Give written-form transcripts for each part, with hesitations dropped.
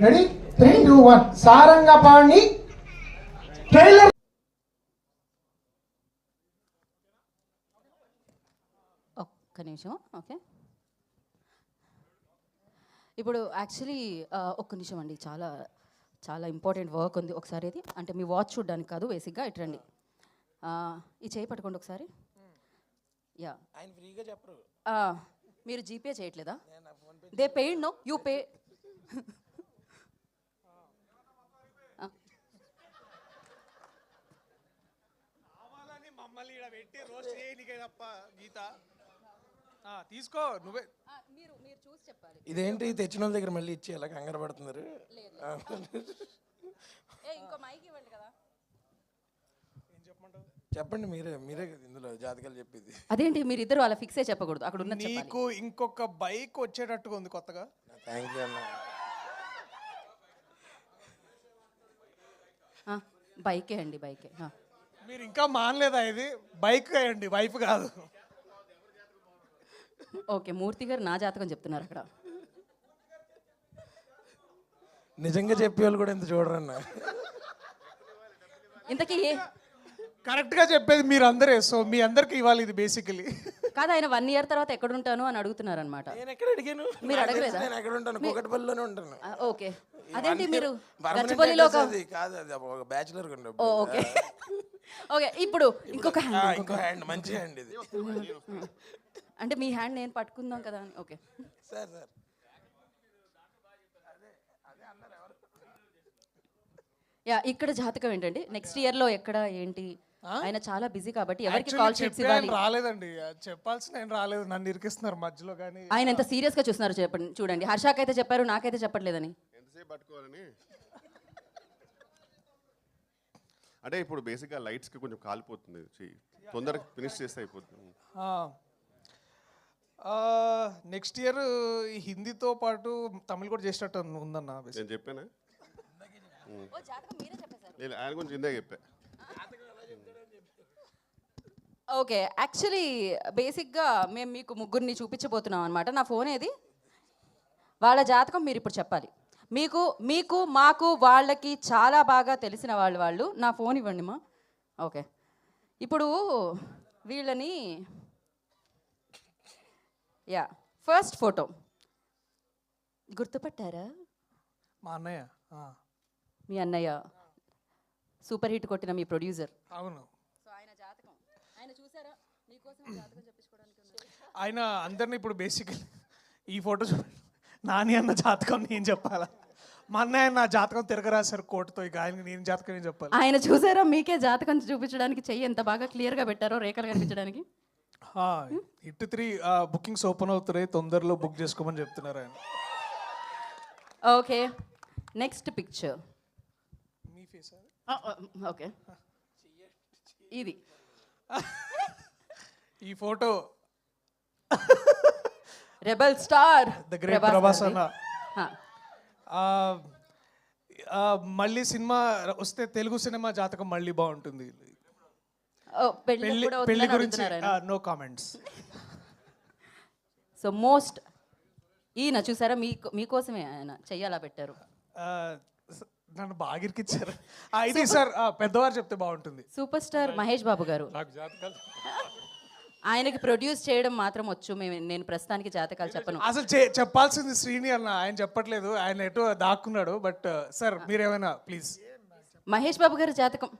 Ready 3, 2, 1 Sarangapani trailer. ఒక్క నిమిషం. Okay, ఇప్పుడు యాక్చువల్లీ ఒక్క నిమిషం అండి, చాలా చాలా ఇంపార్టెంట్ వర్క్ ఉంది. ఒకసారి ఇది అంటే మీ వాచ్ చూడడానికి కాదు, బేసిక్గా ఇట్రండి. ఈ చేయి పట్టుకోండి ఒకసారి. యా, ఆయన ఫ్రీగా చెప్పరు. మీరు జీపే చేయట్లేదా? They paid no, you pay. మమ్మల్ని ఇక్కడ పెట్టి రోస్ట్ చేయనికే తప్ప గీత తీసుకో నువ్వే. మీరు మీరు చూసి చెప్పాలి. ఇదేంటి తెచ్చిన వాళ్ళ దగ్గర మళ్ళీ ఇచ్చి ఎలా కంగారు పడుతున్నారు? ఇంకో మైక్ ఇవ్వండి కదా. ఏం చెప్పమంటావు? చెప్పండి, మీరే కదా ఇందులో జాతకాలు చెప్పేది. అదేంటి మీరు ఇద్దరు అలా ఫిక్సే చెప్పకూడదు, అక్కడ ఉన్న నీకు ఇంకొక బైక్ వచ్చేటట్టుగా ఉంది కొత్తగా. థ్యాంక్ యూ అన్న. బైకే అండి, బైకే. మీరు ఇంకా మానలేదా? ఇది బైక్ అండి, వైఫ్ కాదు. ఓకే, మూర్తి గారు నా జాతకం చెప్తున్నారు అక్కడ. నిజంగా చెప్పే వాళ్ళు కూడా ఇంత చూడరన్న. ఇంతకీ కరెక్ట్ గా చెప్పేది మీరు అందరే, సో మీ అందరికి ఇవ్వాలి ఇది బేసికలీ. కాదు, ఆయన 1 year తర్వాత ఎక్కడ ఉంటాను అని అడుగుతున్నారు అనమాట. నేను ఎక్కడ అడిగాను? మీరు అడగలేదా? నేను ఎక్కడ ఉంటాను? కూకట్పల్లిలోనే ఉంటాను. ఓకే, అదేంటి మీరు Permanent గచ్చిబౌలిలో address అది కాదు, అది ఒక బ్యాచులర్. ఓకే ఓకే, ఇప్పుడు ఇంకొక హ్యాండ్. ఇంకో హ్యాండ్, మంచి హ్యాండ్ ఇది. అంటే మీ హ్యాండ్ నేను పట్టుకుందాం కదా అని. ఓకే సార్ యా, ఇక్కడ జాతకం ఏంటండి? నెక్స్ట్ ఇయర్ లో ఎక్కడ ఏంటి? ఆయన చాలా బిజీ కాబట్టి ఎవరికి కాల్ షీట్స్ ఇవ్వాలి. రాలేదండి, చెప్పాల్సిన ఆయన రాలేదు, నన్ను ఇరికిస్తున్నారు మధ్యలో. కానీ ఆయన ఎంత సీరియస్ గా చూస్తున్నారు చెప్పండి. చూడండి, హర్షకైతే చెప్పారు, నాకైతే చెప్పట్లేదని. ఎంతసేపు పట్టుకోవాలని అంటే ఇప్పుడు బేసిక్గా లైట్స్కి కొంచెం కాలిపోతుంది, తొందరగా ఫినిష్ చేస్తే అయిపోతుంది. నెక్స్ట్ ఇయర్ హిందీతో పాటు తమిళ్ కూడా చేసేటట్టు ఉందన్న. నేను చెప్పానా? లేదు, ఆయన గురించి ఇందాక చెప్పా. ఓకే, యాక్చువల్లీ బేసిక్గా మేము మీకు ముగ్గురిని చూపించబోతున్నాం అనమాట. నా ఫోన్ ఏది? వాళ్ళ జాతకం మీరు ఇప్పుడు చెప్పాలి. మీకు మాకు వాళ్ళకి చాలా బాగా తెలిసిన వాళ్ళు. నా ఫోన్ ఇవ్వండి మా. ఓకే, ఇప్పుడు వీళ్ళని యా, ఫస్ట్ ఫోటో గుర్తుపట్టారా? మా అన్నయ్య. మీ అన్నయ్య, సూపర్ హిట్ కొట్టిన మీ ప్రొడ్యూసర్. అవును, సో ఆయన జాతకం ఆయన చూసారా? మీకోసం జాతకం చెప్పించుకోవడానికి ఆయన అందరినీ ఇప్పుడు బేసికలీ ఈ ఫోటో చూడండి. నాని అన్న జాతకం నేను చెప్పాలా? మా అన్నయ్య నా జాతకం తిరగరాశారు కోర్టుతో, ఇక ఆయన నేను జాతకం ఏం చెప్పాలి? ఆయన చూసారా? మీకే జాతకం చూపించడానికి చెయ్యి ఎంత బాగా క్లియర్గా పెట్టారో, రేఖలు కనిపించడానికి. హిట్ 3 బుకింగ్స్ ఓపెన్ అవుతున్నాయి, తొందరలో బుక్ చేసుకోమని చెప్తున్నారు ఆయన. Okay, next picture. మీ ఫేస్ ఓకే, ఇది ఈ photo rebel star the great Prabhas అన్న. మళ్ళీ సినిమా వస్తే తెలుగు సినిమా జాతకం మళ్ళీ బాగుంటుంది. పెళ్లి గురించి నో కామెంట్స్. సో మోస్ట్ ఈయన చూసారా? మీకోసమే ఆయన చెయ్యాలా పెట్టారు. నన్ను బాగా ఇరికిచ్చారు. ఇది సార్ పెద్దవారు చెప్తే బాగుంటుంది. సూపర్ స్టార్ మహేష్ బాబు గారు. ఆయనకి ప్రొడ్యూస్ చేయడం మాత్రం వచ్చు. నేను ప్రస్తుతానికి జాతకాలు చెప్పను. అసలు చెప్పాల్సింది శ్రీని అన్న, ఆయన చెప్పట్లేదు, ఆయన ఎటు దాక్కున్నాడు. బట్ సార్ మీరేమైనా ప్లీజ్. మహేష్ బాబు గారి జాతకం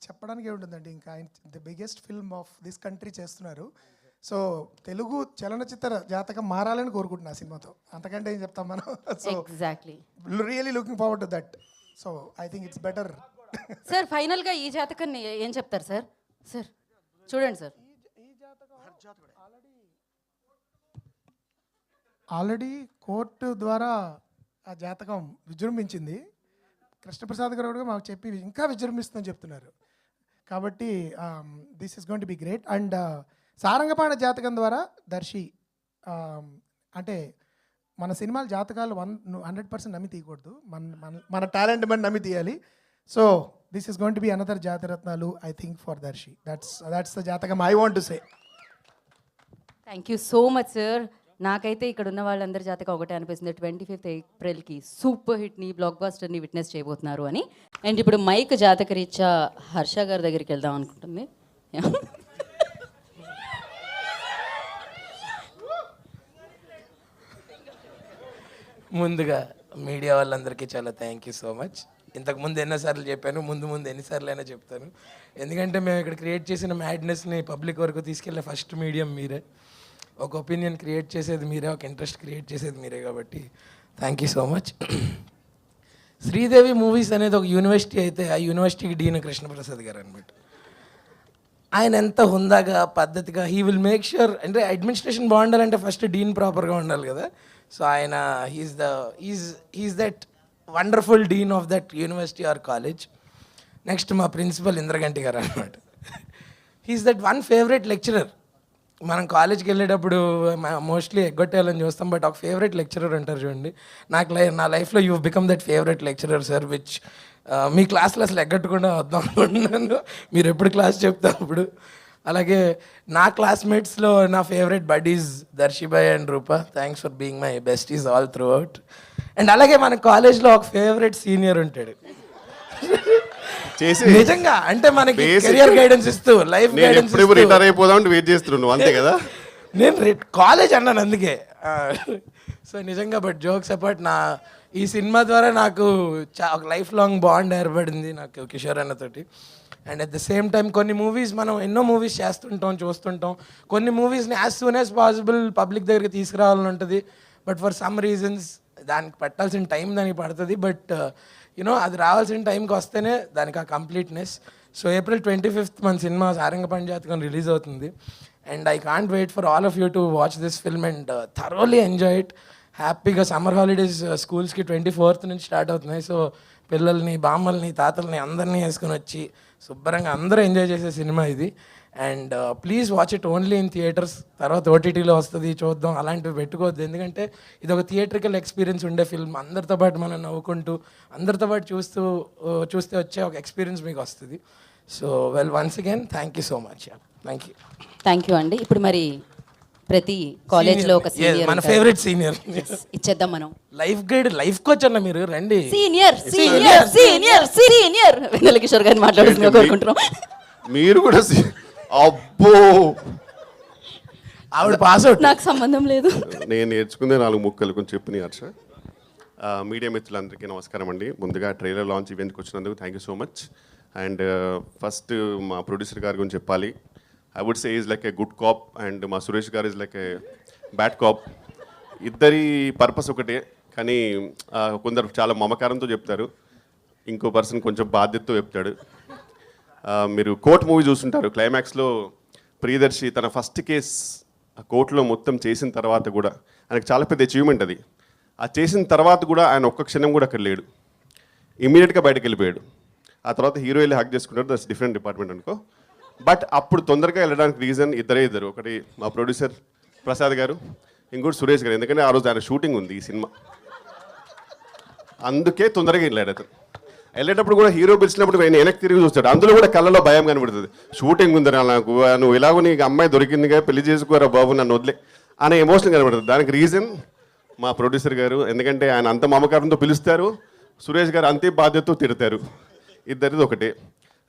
చెప్పడానికి ఏముంటుందండి, ఇంకా ఆయన the biggest film of this country చేస్తున్నారు. సో తెలుగు చలనచిత్ర జాతకం మారాలని కోరుకుంటున్నా సినిమాతో, అంతకంటే ఏం చెప్తాం మనం. So exactly, really looking forward to that. So I think it's better. Sir ఫైనల్గా ఈ జాతకాన్ని ఏం చెప్తారు సార్? సార్ చూడండి సార్, ఆల్రెడీ కోర్టు ద్వారా ఆ జాతకం విజృంభించింది. కృష్ణప్రసాద్ గారు కూడా మాకు చెప్పి ఇంకా విజృంభిస్తుందని చెప్తున్నారు. కాబట్టి this is going to be great. And Sarangapani Jathakam ద్వారా దర్శి అంటే మన సినిమాల జాతకాలు 100% నమ్మి తీయకూడదు, మన టాలెంట్ మనం నమ్మి తీయాలి. So this is going to be another Jathiratnalu I think for Darshi. That's the jathakam I want to say. Thank you so much sir. నాకైతే ఇక్కడ ఉన్న వాళ్ళందరి జాతక ఒకటే అనిపిస్తుంది, 25th ఏప్రిల్కి సూపర్ హిట్ని బ్లాక్ బాస్టర్ని విట్నెస్ చేయబోతున్నారు అని. అండ్ ఇప్పుడు మైక్ జాతక రీత్యా హర్ష గారి దగ్గరికి వెళ్దాం అనుకుంటుంది. ముందుగా మీడియా వాళ్ళందరికీ చాలా థ్యాంక్ యూ సో మచ్. ఇంతకు ముందు ఎన్నోసార్లు చెప్పాను, ముందు ఎన్నిసార్లు అయినా చెప్తాను. ఎందుకంటే మేము ఇక్కడ క్రియేట్ చేసిన మ్యాడ్నెస్ని పబ్లిక్ వరకు తీసుకెళ్ళే ఫస్ట్ మీడియం మీరే. ఒక ఒపీనియన్ క్రియేట్ చేసేది మీరే, ఒక ఇంట్రెస్ట్ క్రియేట్ చేసేది మీరే, కాబట్టి thank you so much. Sridevi movies అనేది ఒక యూనివర్సిటీ అయితే ఆ యూనివర్సిటీకి డీన్ కృష్ణప్రసాద్ గారు అనమాట. ఆయన ఎంత హుందాగా పద్ధతిగా విల్ మేక్ ష్యూర్, అంటే అడ్మినిస్ట్రేషన్ బాగుండాలంటే ఫస్ట్ డీన్ ప్రాపర్గా ఉండాలి కదా. సో ఆయన he's that wonderful dean of that university or college. Next మా ప్రిన్సిపల్ ఇంద్రగంటి గారు అనమాట. He's that one favourite lecturer. మనం కాలేజ్కి వెళ్ళేటప్పుడు మోస్ట్లీ ఎగ్గొట్టేయాలని చూస్తాం, బట్ ఒక ఫేవరెట్ లెక్చరర్ అంటారు చూడండి. నా లైఫ్లో you become that favourite lecturer sir, which మీ క్లాస్లో అసలు ఎగ్గొట్టకుండా వద్దాం అనుకుంటున్నాను మీరు ఎప్పుడు క్లాస్ చెప్తా అప్పుడు. అలాగే నా క్లాస్మేట్స్లో నా ఫేవరెట్ బడీస్ దర్శిబాయ్ and Roopa. Thanks for being my besties all throughout. And అలాగే మన కాలేజ్లో ఒక ఫేవరెట్ సీనియర్ ఉంటాడు నిజంగా, అంటే మనకి కెరియర్ గైడెన్స్ ఇస్తూ లైఫ్ గైడెన్స్ రిటైర్ అయిపోదాం వెయిట్ చేస్తున్నావు అంతే కదా. నేను కాలేజ్ అన్నాను అందుకే. సో నిజంగా బట్ జోక్స్ అపార్ట్, ఈ సినిమా ద్వారా నాకు ఒక లైఫ్ లాంగ్ బాండ్ ఏర్పడింది నాకు కిషోర్ అన్నతోటి. And at the same time కొన్ని మూవీస్ మనం ఎన్నో మూవీస్ చేస్తుంటాం చూస్తుంటాం, కొన్ని మూవీస్ని as soon as possible public దగ్గరికి తీసుకురావాలని ఉంటుంది. బట్ ఫర్ సమ్ రీజన్స్ దానికి పట్టాల్సిన టైం దానికి పడుతుంది. బట్ యూనో అది రావాల్సిన టైంకి వస్తేనే దానికి ఆ కంప్లీట్నెస్. సో April 25th మన సినిమా సారంగపాణి జాతకం రిలీజ్ అవుతుంది. And I can't wait for all of you to watch this film and thoroughly enjoy it. హ్యాపీగా సమ్మర్ హాలిడేస్ స్కూల్స్కి 24th నుంచి స్టార్ట్ అవుతున్నాయి. సో పిల్లల్ని, బామ్మల్ని, తాతల్ని అందరినీ వేసుకొని వచ్చి శుభ్రంగా అందరూ ఎంజాయ్ చేసే సినిమా ఇది. And please watch it only in theatres. తర్వాత ఓటీటీలో వస్తుంది చూద్దాం, అలాంటివి పెట్టుకోవద్దు. ఎందుకంటే ఇది ఒక థియేట్రికల్ ఎక్స్పీరియన్స్ ఉండే ఫిల్మ్. అందరితో పాటు మనం నవ్వుకుంటూ అందరితో పాటు చూస్తే వచ్చే ఒక ఎక్స్పీరియన్స్ మీకు వస్తుంది. So well, once again thank you so much. Thank you అండి. ఇప్పుడు మరి ప్రతి కాలేజ్లో ఒక సీనియర్, మన ఫేవరెట్ సీనియర్ ఇచ్చేద్దాం మనం. లైఫ్ గైడ్, లైఫ్ కోచ్ అన్న మీరు రండి. సీనియర్ సీనియర్ సీనియర్ సీనియర్ వెన్నెల కిషోర్ గారిని మాట్లాడుతున్నా కోరుకుంటున్నాం. మీరు కూడా అబ్బో ఆవిడ పాస్ అవుట్, నాకు సంబంధం లేదు. నేను నేర్చుకుందే 4 ముక్కలు కొంచెం చెప్పినాయి హర్ష. మీడియా మిత్రులందరికీ నమస్కారం అండి. ముందుగా ట్రైలర్ లాంచ్ ఈవెంట్కి వచ్చినందుకు thank you so much. And first మా ప్రొడ్యూసర్ గారి గురించి చెప్పాలి. I would say is like a good cop and మా Suresh garu is like a bad cop. ఇద్దరి పర్పస్ ఒకటే, కానీ కొందరు చాలా మమకారంతో చెప్తారు, ఇంకో పర్సన్ కొంచెం బాధ్యతతో చెప్తాడు. మీరు కోర్ట్ మూవీ చూస్తుంటారు, క్లైమాక్స్లో ప్రియదర్శి తన ఫస్ట్ కేస్ ఆ కోర్టులో మొత్తం చేసిన తర్వాత కూడా ఆయనకు చాలా పెద్ద అచీవ్మెంట్ అది. ఆ చేసిన తర్వాత కూడా ఆయన ఒక్క క్షణం కూడా అక్కడ లేడు, ఇమీడియట్గా బయటకు వెళ్ళిపోయాడు. ఆ తర్వాత హీరో వెళ్ళి హక్ చేసుకుంటారు, దట్స్ డిఫరెంట్ డిపార్ట్మెంట్ అనుకో. బట్ అప్పుడు తొందరగా వెళ్ళడానికి రీజన్ ఇద్దరు, ఒకటి మా ప్రొడ్యూసర్ ప్రసాద్ గారు, ఇంకోటి సురేష్ గారు. ఎందుకంటే ఆ రోజు ఆయన షూటింగ్ ఉంది ఈ సినిమా, అందుకే తొందరగా వెళ్ళాడు అతను. వెళ్ళేటప్పుడు కూడా హీరో పిలిచినప్పుడు నేను వెనక్కి తిరిగి చూస్తాడు, అందులో కూడా కళ్ళలో భయం కనబడుతుంది. షూటింగ్ ఉందిరా నాకు, నువ్వు ఇలాగో నీకు అమ్మాయి దొరికిందిగా పెళ్లి చేసుకోరా బాబు నన్ను వదిలే అనే ఎమోషన్ కనబడుతుంది. దానికి రీజన్ మా ప్రొడ్యూసర్ గారు, ఎందుకంటే ఆయన అంత మమకారంతో పిలుస్తారు, సురేష్ గారు అంతే బాధ్యతతో తిడతారు. ఇద్దరిది ఒకటే.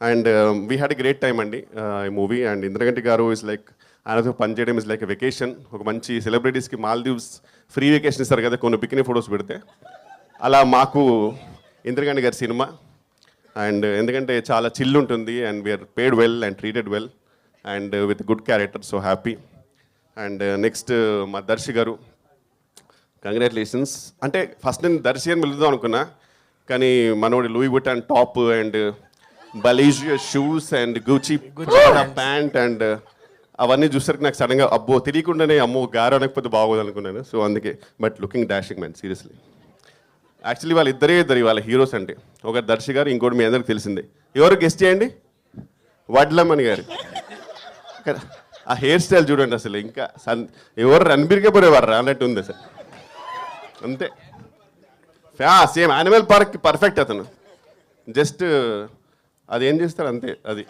And we had a great time అండి ఈ మూవీ. అండ్ ఇంద్రగంటి గారు ఇస్ లైక్, ఆయనతో పనిచేయడం ఇస్ లైక్ ఎ వెకేషన్. ఒక మంచి సెలబ్రిటీస్కి మాల్దీవ్స్ ఫ్రీ వెకేషన్ ఇస్తారు కదా కొన్ని బికినీ ఫొటోస్ పెడితే, అలా మాకు ఇంద్రగంటి గారి సినిమా. అండ్ ఎందుకంటే చాలా చిల్ ఉంటుంది and we are paid well and treated well and with good character, so happy. And next మా దర్శి గారు, కంగ్రాచులేషన్స్. అంటే ఫస్ట్ నేను దర్శి అని పిలుద్దాం అనుకున్నా, కానీ మనోడి Louis Vuitton top and Balenciaga shoes and Gucci pant and అవన్నీ చూసరికి నాకు సడన్గా అబ్బో తెలియకుండానే అమ్మో గారు అనకపోతే బాగోదు అనుకున్నాను. సో అందుకే, but looking dashing man seriously. Actually వాళ్ళ ఇద్దరు వాళ్ళ హీరోస్ అంటే, ఒకటి దర్శి గారు, ఇంకోటి మీ అందరికి తెలిసిందే. ఎవరు గెస్ట్ చేయండి? వడ్లమ్మని గారు. ఆ హెయిర్ స్టైల్ చూడండి అసలు, ఇంకా ఎవరు రణబీర్కే పోయేవారు అన్నట్టు ఉంది అసలు, అంతే. సేమ్ యానిమల్ పార్క్ పర్ఫెక్ట్ అతను, జస్ట్ అదేం చేస్తారు అంతే అది.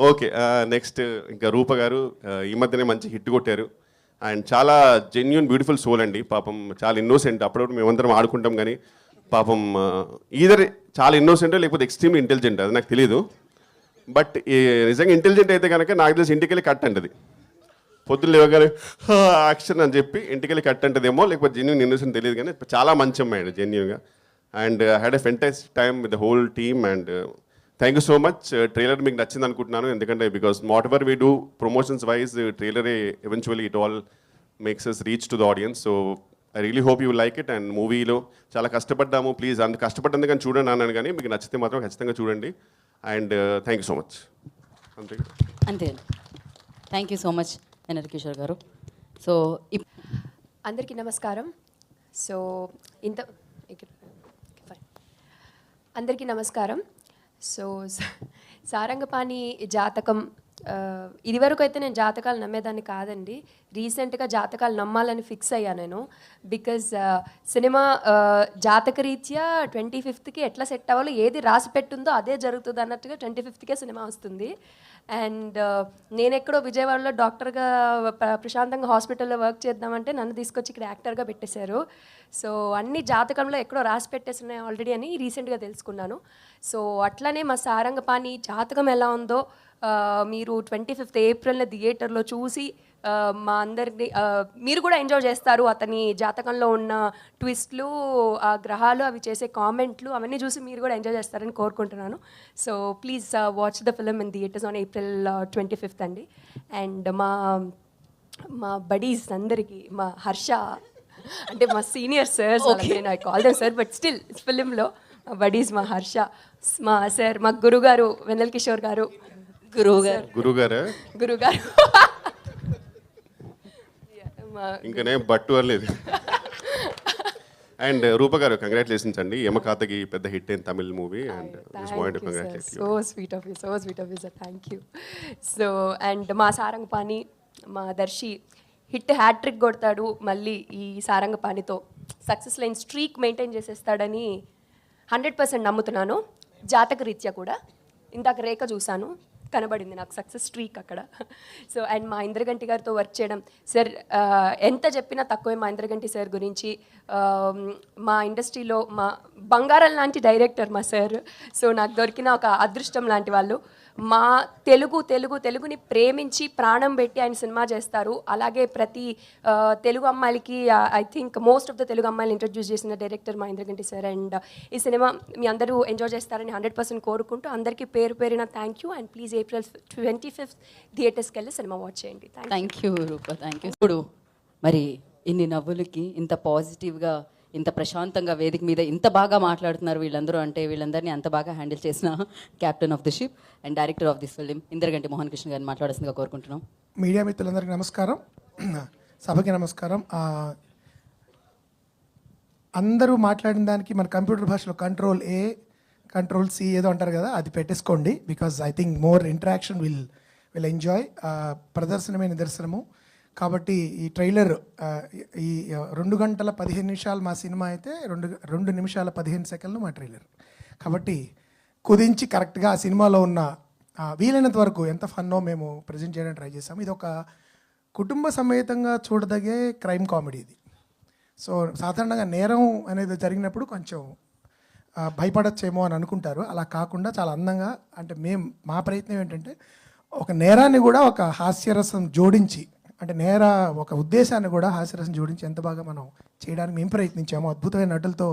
ఓకే, నెక్స్ట్ ఇంకా రూప గారు ఈ మధ్యనే మంచి హిట్ కొట్టారు. అండ్ చాలా జెన్యున్ బ్యూటిఫుల్ సోల్ అండి. పాపం చాలా ఇన్నోసెంట్. అప్పుడప్పుడు మేమందరం ఆడుకుంటాం కానీ పాపం ఈధర్ చాలా ఇన్నోసెంట్ లేకపోతే ఎక్స్ట్రీమ్లీ ఇంటెలిజెంట్, అది నాకు తెలియదు. బట్ నిజంగా ఇంటెలిజెంట్ అయితే కనుక నాకు తెలిసి ఇంటికి వెళ్ళి కట్ అంటది. పొద్దున్న లేవగానే యాక్షన్ అని చెప్పి ఇంటికి వెళ్ళి కట్ అంటదేమో, లేకపోతే జెన్యున్ ఇన్నోసెంట్ తెలియదు కానీ చాలా మంచి అమ్మాయి అండి జెన్యున్గా. And had a fantastic time with the whole team. And thank you so much. Trailer మీకు నచ్చింది అనుకుంటున్నాను, ఎందుకంటే because whatever we do promotions wise ట్రైలరే eventually it all makes us reach to the audience. So I really hope you like it. And మూవీలో చాలా కష్టపడ్డాము, please అంత కష్టపడ్డందుకు కానీ చూడండి అన్నాను, కానీ మీకు నచ్చితే మాత్రం ఖచ్చితంగా చూడండి. And thank you so much. అంతే అంతే. Thank you so much NR Kishore garu. So అందరికీ నమస్కారం. సో అందరికీ నమస్కారం. సో సారంగపాణి జాతకం, ఇదివరకు అయితే నేను జాతకాలు నమ్మేదాన్ని కాదండి. రీసెంట్గా జాతకాలు నమ్మాలని ఫిక్స్ అయ్యా నేను. బికాజ్ సినిమా జాతకరీత్యా 25కి ఎట్లా సెట్ అవ్వాలో, ఏది రాసి పెట్టుందో అదే జరుగుతుంది అన్నట్టుగా 25కే సినిమా వస్తుంది. అండ్ నేను ఎక్కడో విజయవాడలో డాక్టర్గా ప్రశాంతంగా హాస్పిటల్లో వర్క్ చేద్దామంటే నన్ను తీసుకొచ్చి ఇక్కడ యాక్టర్గా పెట్టేశారు. సో అన్ని జాతకంలో ఎక్కడో రాసి పెట్టేస్తున్నాయి ఆల్రెడీ అని రీసెంట్గా తెలుసుకున్నాను. సో అట్లనే మా సారంగపాణి జాతకం ఎలా ఉందో మీరు 25th ఏప్రిల్న థియేటర్లో చూసి మా అందరినీ మీరు కూడా ఎంజాయ్ చేస్తారు. అతని జాతకంలో ఉన్న ట్విస్ట్లు, ఆ గ్రహాలు, అవి చేసే కామెంట్లు అవన్నీ చూసి మీరు కూడా ఎంజాయ్ చేస్తారని కోరుకుంటున్నాను. So please watch the film in theatres on April 25th అండి. అండ్ మా బడీస్ అందరికీ, మా హర్ష అంటే మా సీనియర్ సార్స్, నేను I call them sir but still ఫిలింలో మా బడీస్, మా హర్ష, మా సార్, మా గురుగారు వెన్నెల కిషోర్ గారు, గురుగారు ఇంకనే బట్టు అనలేదు. అండ్ రూప గారు కంగ్రాచులేషన్స్ అండి. యమకాతకి పెద్ద హిట్ అయిన Tamil movie. And so sweet of you sir, thank you. So and మా సారంగపాణి, మా దర్శి హిట్ హ్యాట్రిక్ కొడతాడు మళ్ళీ ఈ సారంగపాణితో. సక్సెస్ లైన్ స్ట్రీక్ మెయింటైన్ చేసేస్తాడని 100% నమ్ముతున్నాను. జాతక రీత్యా కూడా ఇందాక రేఖ చూశాను, కనబడింది నాకు సక్సెస్ స్ట్రీక్ అక్కడ. సో అండ్ మా ఇంద్రగంటి గారితో వర్క్ చేయడం, సార్ ఎంత చెప్పినా తక్కువే మా ఇంద్రగంటి సార్ గురించి. మా ఇండస్ట్రీలో మా బంగారం లాంటి డైరెక్టర్ మా సార్. సో నాకు దొరికిన ఒక అదృష్టం లాంటి వాళ్ళు. మా తెలుగుని ప్రేమించి ప్రాణం పెట్టి ఆయన సినిమా చేస్తారు. అలాగే ప్రతి తెలుగు అమ్మాయిలకి I think most of the Telugu అమ్మాయిలు ఇంట్రడ్యూస్ చేసిన డైరెక్టర్ మా ఇంద్రగంటి సార్. అండ్ ఈ సినిమా మీ అందరూ ఎంజాయ్ చేస్తారని 100% కోరుకుంటూ అందరికీ పేరున thank you. And please April 25th థియేటర్స్కి వెళ్ళి సినిమా వాచ్ చేయండి. Thank you Roopa, thank you. ఇప్పుడు మరి ఇన్ని నవ్వులకి, ఇంత పాజిటివ్గా, ఇంత ప్రశాంతంగా వేదిక మీద ఇంత బాగా మాట్లాడుతున్నారు వీళ్ళందరూ అంటే, వీళ్ళందరినీ అంత బాగా హ్యాండిల్ చేసిన captain of the ship and director of this film Indraganti Mohan Krishna గారిని మాట్లాడాల్సిందిగా కోరుకుంటున్నాం. మీడియా మిత్రులందరికీ నమస్కారం, సభకి నమస్కారం. అందరూ మాట్లాడిన దానికి మన కంప్యూటర్ భాషలో Ctrl+A Ctrl+C ఏదో అంటారు కదా, అది పెట్టేసుకోండి. Because I think more interaction will enjoy. ప్రదర్శనమే నిదర్శనము. కాబట్టి ఈ ట్రైలర్ ఈ 2 గంటల 15 నిమిషాలు మా సినిమా అయితే 2 నిమిషాల 15 సెకండ్లు మా ట్రైలర్. కాబట్టి కుదించి కరెక్ట్గా ఆ సినిమాలో ఉన్న వీలైనంత వరకు ఎంత ఫన్నో మేము ప్రజెంట్ చేయడానికి ట్రై చేసాము. ఇది ఒక కుటుంబ సమేతంగా చూడదగే క్రైమ్ కామెడీ ఇది. సో సాధారణంగా నేరం అనేది జరిగినప్పుడు కొంచెం భయపడచ్చేమో అని అనుకుంటారు. అలా కాకుండా చాలా అందంగా, అంటే మా ప్రయత్నం ఏంటంటే ఒక నేరాన్ని కూడా ఒక హాస్యరసం జోడించి, అంటే ఒక ఉద్దేశాన్ని కూడా హాస్యరసం జోడించి ఎంత బాగా మనం చేయడానికి మేము ప్రయత్నించాము. అద్భుతమైన నటులతో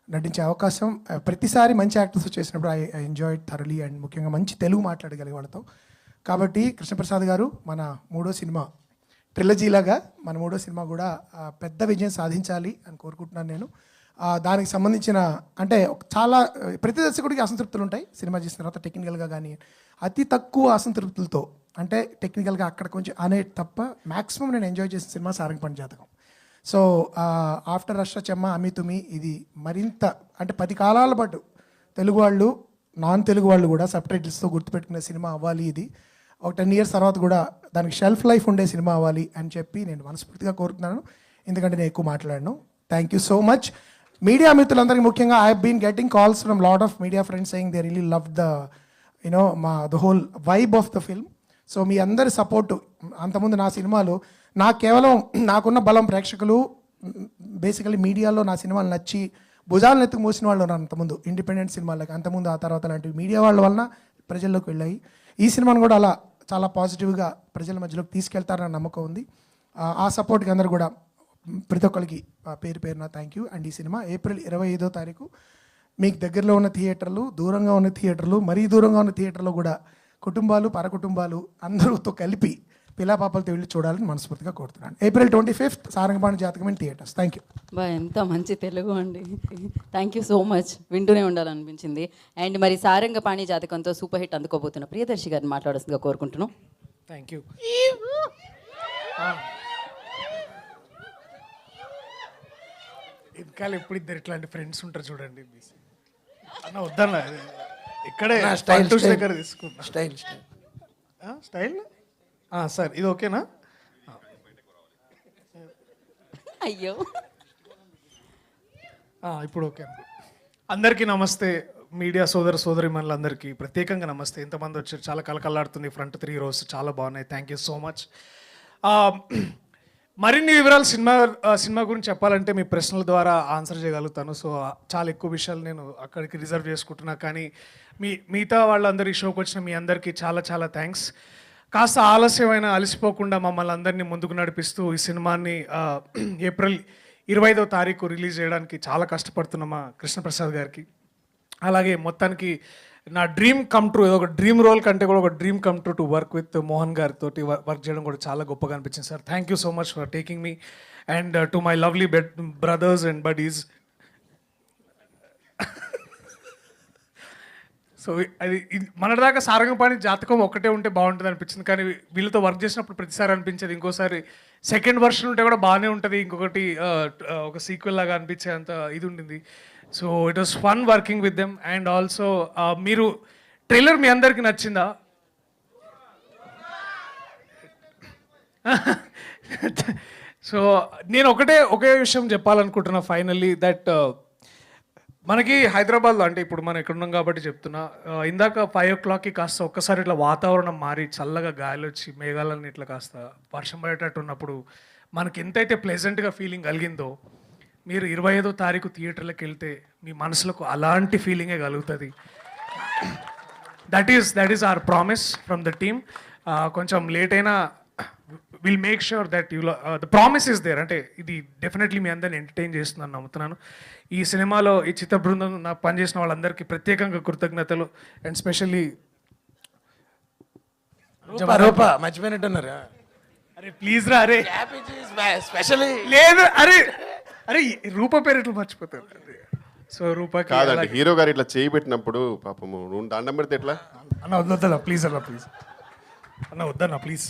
నటించే అవకాశం ప్రతిసారి మంచి యాక్టర్స్ చేసినప్పుడు ఐ ఎంజాయ్ థరలీ. అండ్ ముఖ్యంగా మంచి తెలుగు మాట్లాడగలిగే వాళ్ళతో. కాబట్టి కృష్ణప్రసాద్ గారు మన 3వ సినిమా ట్రిలజీలాగా మన 3వ సినిమా కూడా పెద్ద విజయం సాధించాలి అని కోరుకుంటున్నాను నేను. దానికి సంబంధించిన అంటే చాలా ప్రతి దర్శకుడికి అసంతృప్తులు ఉంటాయి సినిమా చేసిన తర్వాత టెక్నికల్గా, కానీ అతి తక్కువ అసంతృప్తులతో, అంటే టెక్నికల్గా అక్కడ కొంచెం అనే తప్ప మ్యాక్సిమం నేను ఎంజాయ్ చేసిన సినిమా సారంగపాణి జాతకం. సో ఆఫ్టర్ రష్ట చెమ్మ అమితుమి ఇది మరింత అంటే 10 కాలాల పాటు తెలుగు వాళ్ళు, నాన్ తెలుగు వాళ్ళు కూడా సబ్ టైటిల్స్తో గుర్తుపెట్టుకునే సినిమా అవ్వాలి. ఇది ఒక 10 years తర్వాత కూడా దానికి షెల్ఫ్ లైఫ్ ఉండే సినిమా అవ్వాలి అని చెప్పి నేను మనస్ఫూర్తిగా కోరుతున్నాను. ఎందుకంటే నేను ఎక్కువ మాట్లాడాను. Thank you so much. Media మిత్రులందరికీ ముఖ్యంగా I been getting calls from lot of media friends saying they really love the whole vibe of the film. So మీ అందరి సపోర్టు అంతకుముందు నా సినిమాలు నాకు కేవలం నాకున్న బలం ప్రేక్షకులు, బేసికలీ మీడియాలో నా సినిమాలు నచ్చి భుజాలను ఎత్తుకు మోసిన వాళ్ళు ఉన్నారు అంతకుముందు ఇండిపెండెంట్ సినిమాలకు, అంతకుముందు ఆ తర్వాత లాంటివి మీడియా వాళ్ళ వలన ప్రజల్లోకి వెళ్ళాయి. ఈ సినిమాను కూడా అలా చాలా పాజిటివ్గా ప్రజల మధ్యలోకి తీసుకెళ్తారన్న నమ్మకం ఉంది. ఆ సపోర్ట్కి అందరూ కూడా ప్రతి ఒక్కరికి పేరు పేరున థ్యాంక్ యూ. అండ్ ఈ సినిమా April 25వ తారీఖు మీకు దగ్గరలో ఉన్న థియేటర్లు, దూరంగా ఉన్న థియేటర్లు, మరీ దూరంగా ఉన్న థియేటర్లో కూడా కుటుంబాలు, పరకుటుంబాలు అందరూతో కలిపి పిల్లాపాపలతో వెళ్ళి చూడాలని మనస్ఫూర్తిగా కోరుతున్నాను. April 25th సారంగపాణి జాతకం ఇన్ థియేటర్స్. Thank you. బా ఎంత మంచి తెలుగు అండి. Thank you so much. వింటూనే ఉండాలనిపించింది. అండ్ మరి సారంగపాణి జాతకంతో సూపర్ హిట్ అందుకోబోతున్న ప్రియదర్శి గారిని మాట్లాడాల్సిందిగా కోరుకుంటున్నాం. Thank you. ఇంకా ఎప్పుడు ఇద్దరు ఇట్లాంటి ఫ్రెండ్స్ ఉంటారు చూడండి. అన్న వద్దన్న, ఇక్కడే స్టైల్ టూస్ దగ్గర తీసుకున్నా. స్టైల్ స్టైల్ సార్, ఇది ఓకేనా? అయ్యో ఇప్పుడు ఓకే. అందరికీ నమస్తే. మీడియా సోదరిమణులందరికీ ప్రత్యేకంగా నమస్తే. ఎంతమంది వచ్చారు, చాలా కలకల్లాడుతుంది. ఫ్రంట్ 3 rows చాలా బాగున్నాయి. Thank you so much. మరిన్ని వివరాలు సినిమా గురించి చెప్పాలంటే మీ ప్రశ్నల ద్వారా ఆన్సర్ చేయగలుగుతాను. సో చాలా ఎక్కువ విషయాలు నేను అక్కడికి రిజర్వ్ చేసుకుంటున్నా. కానీ మిగతా వాళ్ళందరూ ఈ షోకి వచ్చిన మీ అందరికీ చాలా చాలా థ్యాంక్స్. కాస్త ఆలస్యమైన అలసిపోకుండా మమ్మల్ని అందరినీ ముందుకు నడిపిస్తూ ఈ సినిమాని April 25వ తారీఖు రిలీజ్ చేయడానికి చాలా కష్టపడుతున్న మా కృష్ణప్రసాద్ గారికి, అలాగే మొత్తానికి నా డ్రీమ్ కమ్ ట్రూ, ఒక డ్రీమ్ రోల్ కంటే కూడా ఒక dream come true to work with Mohan గారితో వర్క్ చేయడం కూడా చాలా గొప్పగా అనిపించింది sir. Thank you so much for taking me and to my lovely brothers and buddies. So అది మనదాకా సారంగపాణి జాతకం ఒక్కటే ఉంటే బాగుంటుంది అనిపించింది. కానీ వీళ్ళతో వర్క్ చేసినప్పుడు ప్రతిసారి అనిపించేది ఇంకోసారి సెకండ్ వర్షన్ ఉంటే కూడా బాగానే ఉంటుంది, ఇంకొకటి ఒక సీక్వెల్ లాగా అనిపించేంత ఇది ఉండింది. So it was fun working with them. And also మీరు ట్రైలర్ మీ అందరికీ నచ్చిందా? సో నేను ఒకే విషయం చెప్పాలనుకుంటున్నా ఫైనల్లీ, దట్ మనకి హైదరాబాద్లో, అంటే ఇప్పుడు మనం ఇక్కడ ఉన్నాం కాబట్టి చెప్తున్నా, ఇందాక 5 o'clockకి కాస్త ఒక్కసారి ఇట్లా వాతావరణం మారి చల్లగా గాలి వచ్చి మేఘాలన్నీ ఇట్లా కాస్త వర్షం పడేటట్టు ఉన్నప్పుడు మనకి ఎంతైతే ప్లెజెంట్గా ఫీలింగ్ కలిగిందో, మీరు 25వ తారీఖు థియేటర్లకు వెళ్తే మీ మనసులకు అలాంటి ఫీలింగే కలుగుతుంది. That is our promise from the team. కొంచెం లేట్ అయినా will make sure that the promise is there. అంటే ఇది డెఫినెట్లీ మీ అందరిని ఎంటర్టైన్ చేస్తుందని నమ్ముతున్నాను. ఈ సినిమాలో ఈ చిత్ర బృందం నాకు పనిచేసిన వాళ్ళందరికీ ప్రత్యేకంగా కృతజ్ఞతలు. అండ్ స్పెషల్లీ రూపా మర్చిపోయినట్టున్నారు. అరే ప్లీజ్ రా, అరే స్పెషల్లీ లేదు, అరే రూప పేరు ఎట్లా మర్చిపోతారు. సో రూపాకి కాదండి, హీరో గారు ఇట్లా చేయి పెట్టినప్పుడు పాపము నువ్వు దండం పెడితే ఎట్లా? అన్న వద్దన్నా ప్లీజ్, అన్న ప్లీజ్, అన్న వద్దన్నా ప్లీజ్.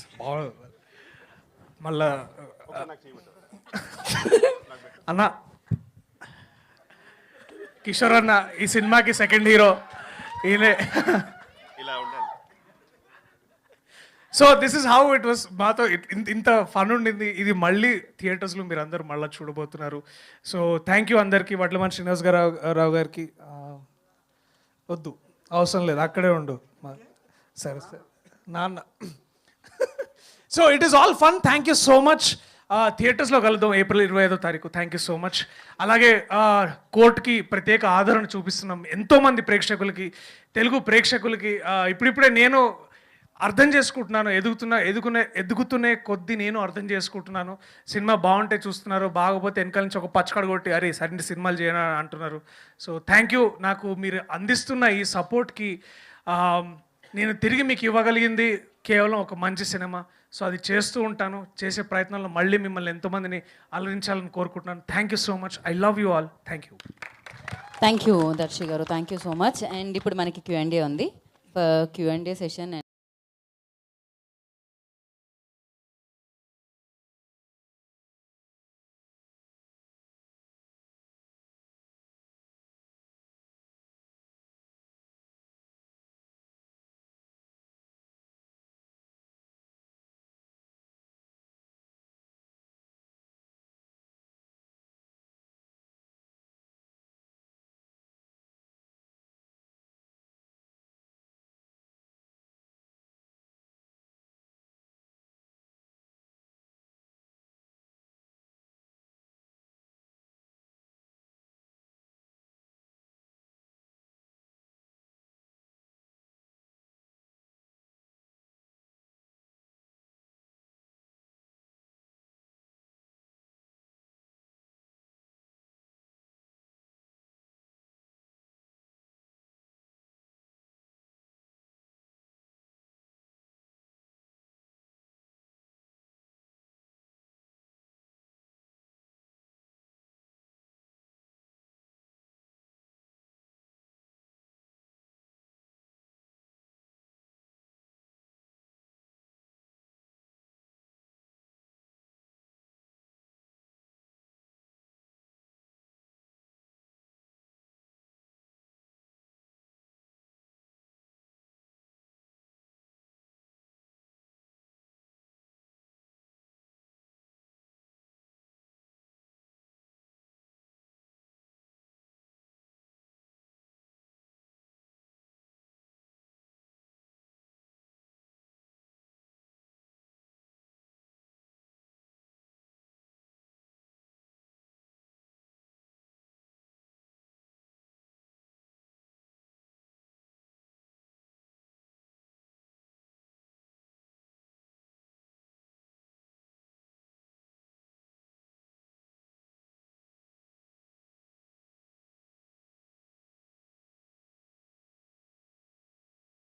మళ్ళా అన్న కిషోర్ అన్న ఈ సినిమాకి సెకండ్ హీరో ఈయనే. ఇలా ఉండాలి. So this is how it was. మాతో ఇంత ఫన్ ఉండింది. ఇది మళ్ళీ థియేటర్స్లో మీరు అందరూ మళ్ళీ చూడబోతున్నారు. సో థ్యాంక్ యూ అందరికీ. వడ్లమని శ్రీనివాస్ రావు గారికి వద్దు, అవసరం లేదు, అక్కడే ఉండు. సరే సరే నాన్న. So it is all fun. Thank you so much. థియేటర్స్లో కలుద్దాం April 25వ తారీఖు. Thank you so much. అలాగే కోర్టుకి ప్రత్యేక ఆదరణ చూపిస్తున్నాం ఎంతోమంది ప్రేక్షకులకి, తెలుగు ప్రేక్షకులకి. ఇప్పుడిప్పుడే నేను అర్థం చేసుకుంటున్నాను, ఎదుగుతునే కొద్దీ నేను అర్థం చేసుకుంటున్నాను. సినిమా బాగుంటే చూస్తున్నారు, బాగోపోతే వెనకాల నుంచి ఒక పచ్చకడ కొట్టి అరే సరైన సినిమాలు చేయనా అంటున్నారు. So thank you. నాకు మీరు అందిస్తున్న ఈ సపోర్ట్కి నేను తిరిగి మీకు ఇవ్వగలిగింది కేవలం ఒక మంచి సినిమా. సో అది చేస్తూ ఉంటాను. చేసే ప్రయత్నంలో మళ్ళీ మిమ్మల్ని ఎంతోమందిని అలరించాలని కోరుకుంటున్నాను. Thank you so much. I love you all. Thank you. Thank you Darshi గారు, thank you so much. And ఇప్పుడు మనకి Q&A ఉంది. Q&A session.